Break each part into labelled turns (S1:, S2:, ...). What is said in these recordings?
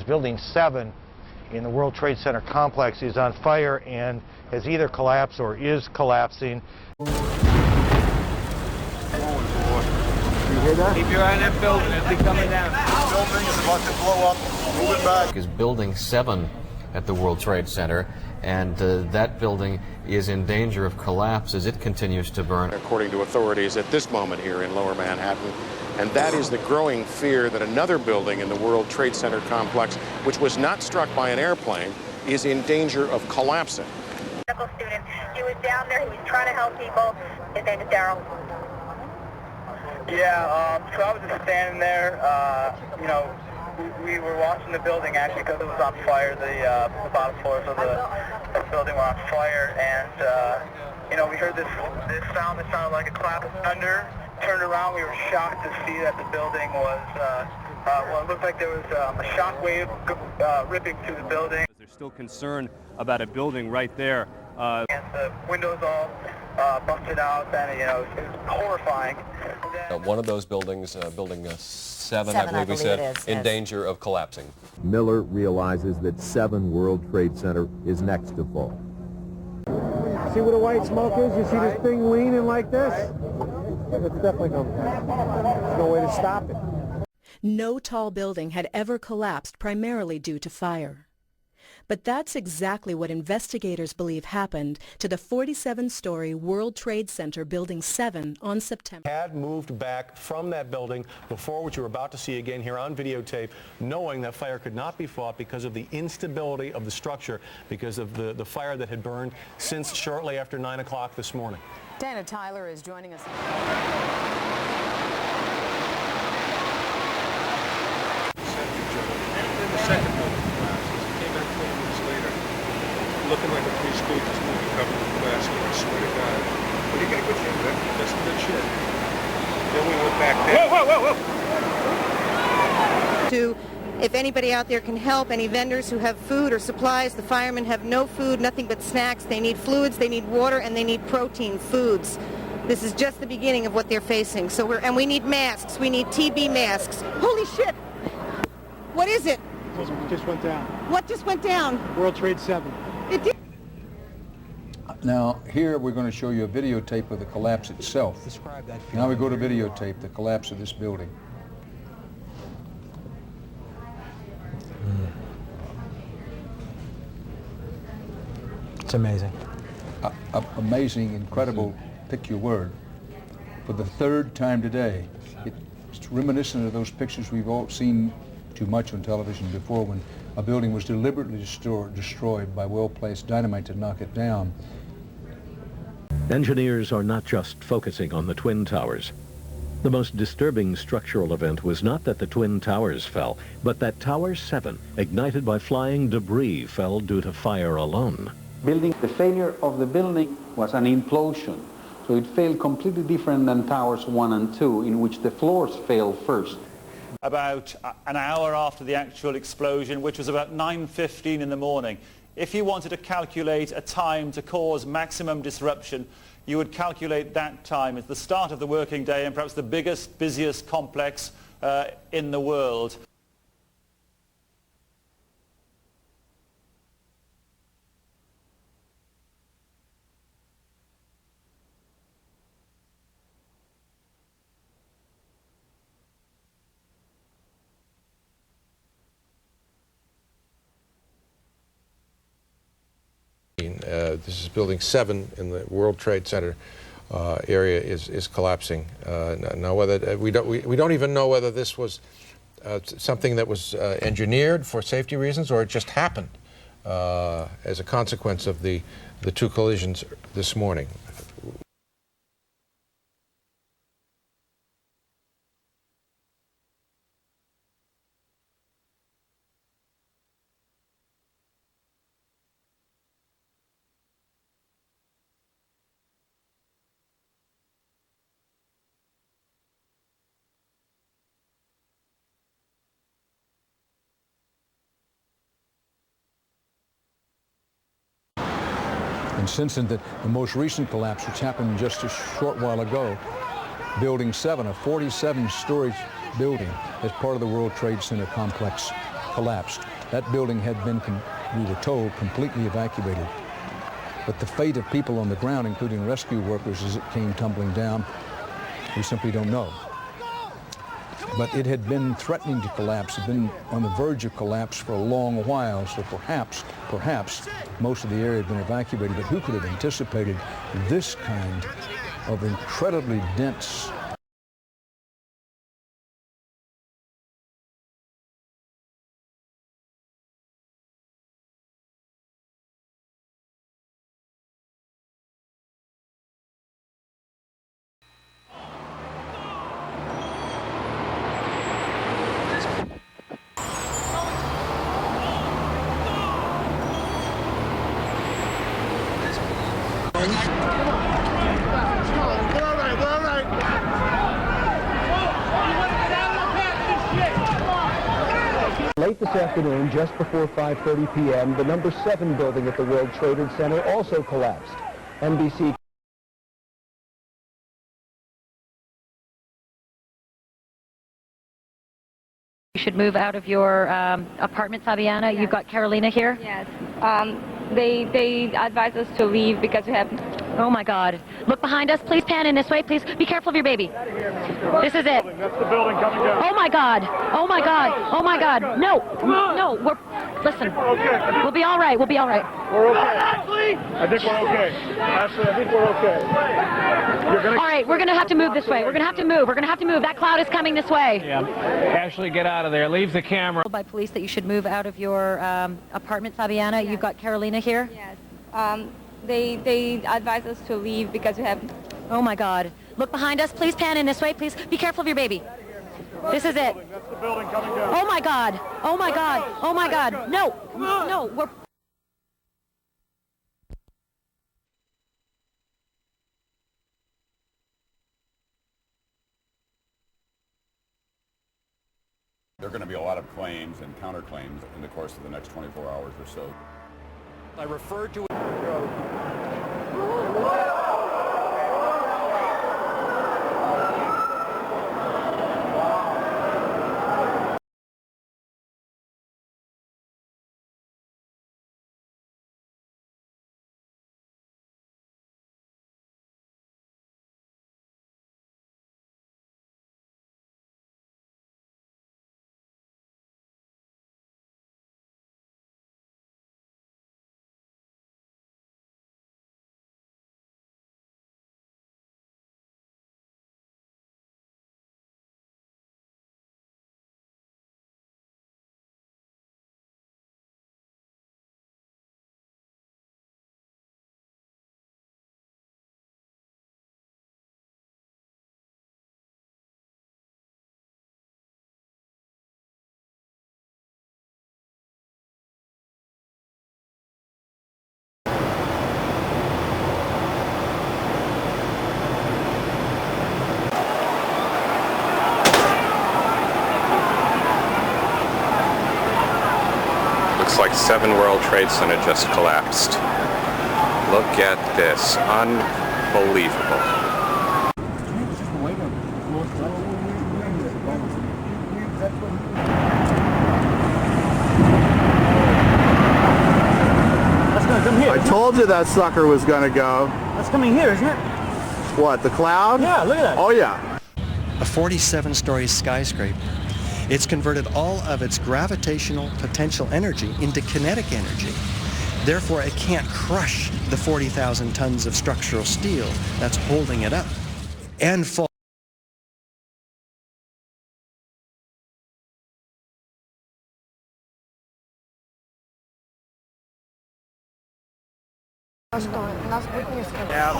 S1: Building 7 in the World Trade Center complex is on fire and has either collapsed or is collapsing.
S2: You hear that? Keep your eye on that building. It'll be coming down. The building is about to blow up. Move it back.
S3: Is Building 7 at the World Trade Center, and that building is in danger of collapse as it continues to burn.
S4: According to authorities at this moment here in Lower Manhattan, and that is the growing fear that another building in the World Trade Center complex, which was not struck by an airplane, is in danger of collapsing.
S5: Medical student, he was down there, he was trying to help people. His name is Daryl.
S6: Yeah, so I was just standing there, you know, we were watching the building actually because it was on fire. The bottom floors of the building were on fire, and you know, we heard this sound that sounded like a clap of thunder. Turned around, we were shocked to see that the building was, well, it looked like there was a shock wave ripping through the building.
S7: There's still concern about a building right there.
S6: And the windows all busted out, and you know, it was horrifying.
S8: One of those buildings, Building 7, I believe we said, in danger of collapsing.
S9: Miller realizes that 7 World Trade Center is next to fall.
S10: See where the white smoke is? You see this thing leaning like this? It's definitely coming. There's no way to stop it.
S11: No tall building had ever collapsed primarily due to fire. But that's exactly what investigators believe happened to the 47-story World Trade Center Building 7 on September.
S12: Had moved back from that building before, which you're about to see again here on videotape, knowing that fire could not be fought because of the instability of the structure, because of the fire that had burned since shortly after 9 o'clock this morning.
S13: Dana Tyler is joining us.
S14: Looking like a Three Stooges movie covered in plastic, I swear to God. But he got good shit, man. That's some good shit. Then we went back there. Whoa, whoa,
S5: whoa! If anybody out there can help, any vendors who have food or supplies, the firemen have no food, nothing but snacks. They need fluids, they need water, and they need protein foods. This is just the beginning of what they're facing. So we need masks. We need TB masks. Holy shit! What is it?
S10: It just went down.
S5: What just went down?
S10: World Trade 7.
S5: It did.
S15: Now, here we're going to show you a videotape of the collapse itself.
S10: Describe that.
S15: Now we go to videotape, the collapse of this building.
S10: It's amazing.
S15: Amazing, incredible, pick your word. For the 3rd time today, it's reminiscent of those pictures we've all seen too much on television before, when a building was deliberately destroyed by well-placed dynamite to knock it down.
S16: Engineers are not just focusing on the Twin Towers. The most disturbing structural event was not that the Twin Towers fell, but that Tower 7, ignited by flying debris, fell due to fire alone.
S17: The failure of the building was an implosion, so it failed completely different than Towers 1 and 2, in which the floors failed first.
S18: About an hour after the actual explosion, which was about 9:15 in the morning. If you wanted to calculate a time to cause maximum disruption, you would calculate that time as the start of the working day and perhaps the biggest, busiest complex in the world.
S4: This is Building 7 in the World Trade Center area is collapsing. Now, whether we don't even know whether this was something that was engineered for safety reasons or it just happened as a consequence of the 2 collisions this morning.
S15: And since the most recent collapse, which happened just a short while ago, Building 7, a 47-story building as part of the World Trade Center complex, collapsed. that building had been, we were told, completely evacuated. But the fate of people on the ground, including rescue workers, as it came tumbling down, we simply don't know. But it had been threatening to collapse, had been on the verge of collapse for a long while, so perhaps most of the area had been evacuated, but who could have anticipated this kind of incredibly dense
S19: Late this afternoon, just before 5:30 p.m., the number 7 building at the World Trade Center also collapsed. NBC
S20: You should move out of your apartment, Fabiana. Yes. You've got Carolina here?
S21: Yes. They advise us to leave because we have...
S20: Oh my God. Look behind us. Please pan in this way. Please be careful of your baby. This is it.
S2: That's the building coming down.
S20: Oh my God. Oh my God. Oh my God. No. No. Listen.
S2: We're okay.
S20: We'll be all right. We'll be all right.
S2: We're okay. I think we're okay. Ashley, I think we're okay.
S20: All right. We're going to have to move this way. We're going to have to move. We're going to have to move. That cloud is coming this way.
S22: Yeah. Ashley, get out of there. Leave the camera.
S20: By police that you should move out of your apartment, Fabiana. Yes. You've got Carolina here?
S21: Yes. They advise us to leave because we have...
S20: Oh my God. Look behind us. Please pan in this way. Please be careful of your baby. This is it.
S2: That's the building coming down.
S20: Oh my God. Oh my God. Oh my God. No. No. We're...
S23: There are going to be a lot of claims and counterclaims in the course of the next 24 hours or so.
S8: I referred to it.
S24: Looks like 7 World Trade Center just collapsed. Look at this. Unbelievable.
S25: I told you that sucker was gonna go.
S26: That's coming here, isn't it?
S25: What, the cloud?
S26: Yeah, look at that.
S25: Oh yeah.
S27: A 47-story skyscraper. It's converted all of its gravitational potential energy into kinetic energy. Therefore, it can't crush the 40,000 tons of structural steel that's holding it up and fall.
S26: Yeah.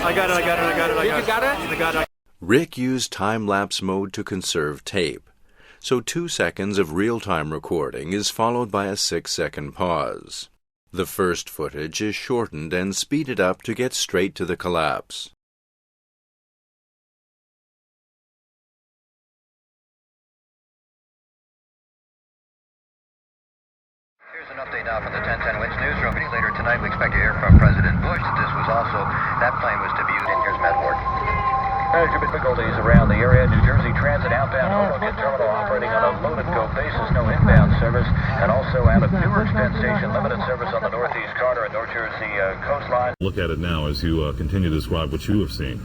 S26: I got it. I got it.
S28: Rick used time-lapse mode to conserve tape, so 2 seconds of real-time recording is followed by a 6-second pause. The first footage is shortened and speeded up to get straight to the collapse.
S6: Here's
S1: An update now from the 1010 Winds newsroom. Later tonight, we expect to hear from President Bush. That plane was to be used. Here's Matt Ward.
S3: Major difficulties around the area. New Jersey Transit outbound Hoboken Terminal operating on a load-and-go basis, no inbound service, and also out of Newark Penn Station, limited service on the Northeast Corridor and North Jersey coastline.
S7: Look at it now as you continue to describe what you have seen.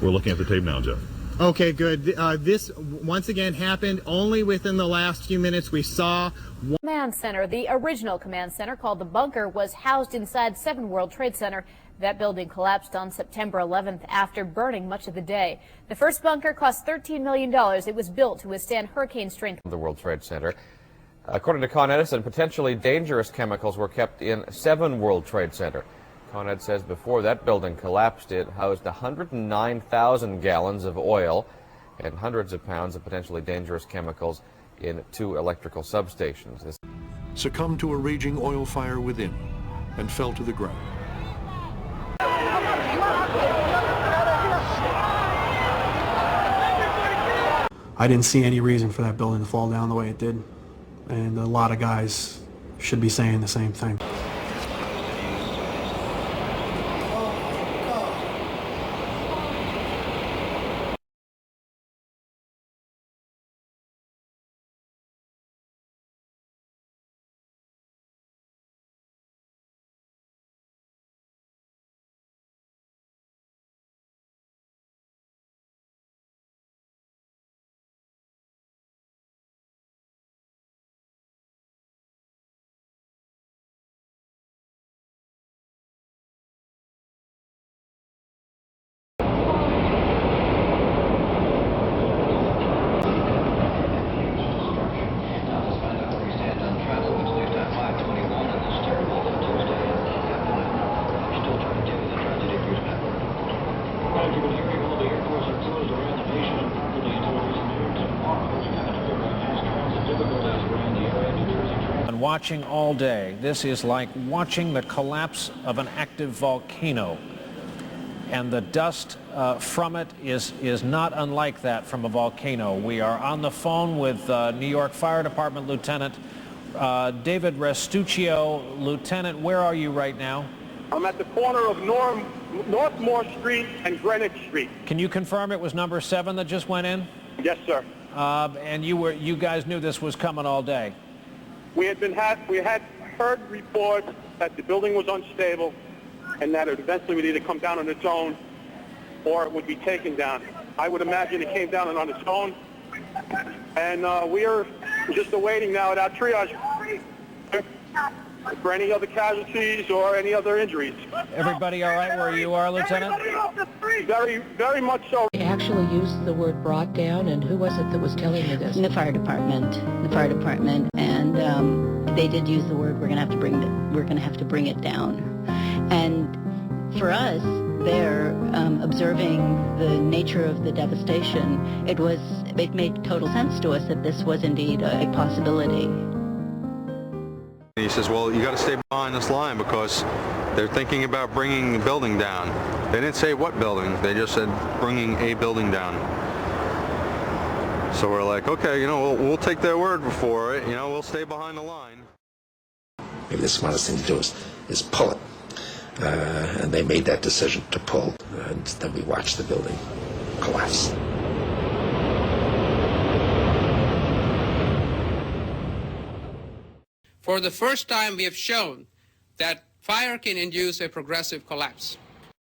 S7: We're looking at the tape now, Jeff.
S9: Okay, good. This once again happened only within the last few minutes. We saw one
S11: command center. The original command center, called the Bunker, was housed inside 7 World Trade Center. That building collapsed on September 11th after burning much of the day. The first bunker cost $13 million. It was built to withstand hurricane strength.
S12: The World Trade Center. According to Con Edison, potentially dangerous chemicals were kept in 7 World Trade Center. Con Ed says before that building collapsed, it housed 109,000 gallons of oil and hundreds of pounds of potentially dangerous chemicals in 2 electrical substations.
S13: Succumbed to a raging oil fire within and fell to the ground.
S14: I didn't see any reason for that building to fall down the way it did, and a lot of guys should be saying the same thing.
S22: Watching all day. This is like watching the collapse of an active volcano, and the dust from it is not unlike that from a volcano. We are on the phone with New York Fire Department Lieutenant David Restuccio. Lieutenant, where are you right now?
S29: I'm at the corner of Northmore Street and Greenwich Street.
S22: Can you confirm it was number 7 that just went in?
S29: Yes, sir.
S22: And you guys knew this was coming all day?
S29: We had heard reports that the building was unstable and that it eventually would either come down on its own or it would be taken down. I would imagine it came down on its own, and we are just awaiting now at our triage for any other casualties or any other injuries.
S22: Everybody all right where you are, Lieutenant?
S29: Very, very much so.
S30: They actually used the word brought down, and who was it that was telling you this?
S31: The fire department, and they did use the word we're going to have to bring it down. And for us, there, observing the nature of the devastation, it made total sense to us that this was indeed a possibility.
S32: He says, well, you got to stay behind this line because they're thinking about bringing the building down. They didn't say what building, they just said bringing a building down. So we're like, okay, we'll take their word for it, we'll stay behind the line.
S33: Maybe the smartest thing to do is pull it. And they made that decision to pull, and then we watched the building collapse.
S34: For the first time, we have shown that fire can induce a progressive collapse.